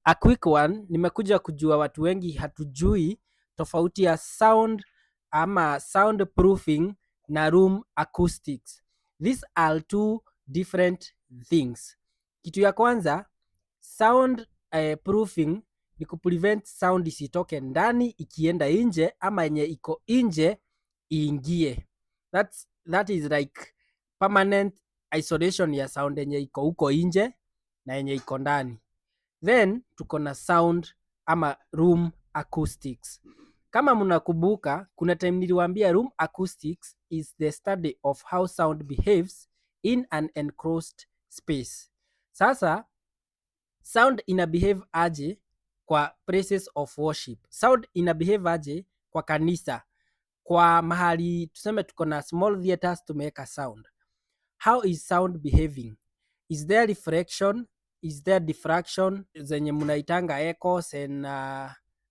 A quick one, nimekuja kujua watu wengi hatujui tofauti ya sound ama soundproofing na room acoustics. These are two different things. Kitu ya kwanza, sound proofing ni kuprevent sound isitoke ndani ikienda nje ama yenye iko nje iingie. That is like permanent isolation ya sound yenye iko huko nje na yenye iko ndani. Then tuko na sound ama room acoustics. Kama mnakumbuka, kuna time niliwaambia room acoustics is the study of how sound behaves in an enclosed space. Sasa sound ina behave aje kwa places of worship. Sound ina behave aje kwa kanisa. Kwa mahali tuseme tuko na small theaters tumeweka sound. How is sound behaving? Is there reflection? Is there diffraction? Zenye munaitanga echoes and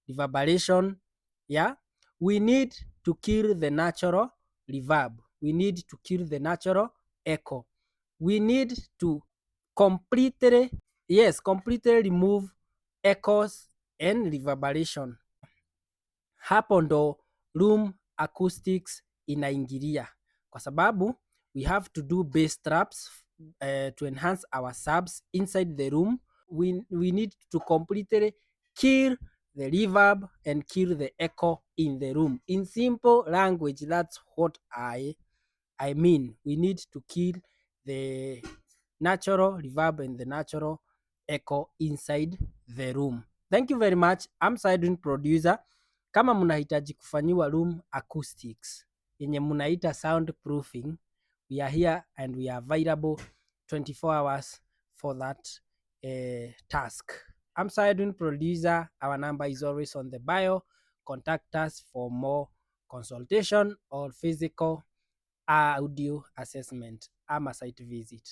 reverberation. Yeah? We need to kill the natural reverb. We need to kill the natural echo. We need to completely remove echoes and reverberation. Hapo ndo room acoustics inaingilia, kwa sababu we have to do bass traps to enhance our subs inside the room. We need to completely kill the reverb and kill the echo in the room. In simple language, that's what I mean. We need to kill the natural reverb and the natural echo inside the room. Thank you very much. I'm Sidewin Producer. Kama mnahitaji kufanyiwa room acoustics yenye mnaita soundproofing, we are here and we are available 24 hours for that task. I'm Sidewin Producer. Our number is always on the bio. Contact us for more consultation or physical audio assessment ama site visit.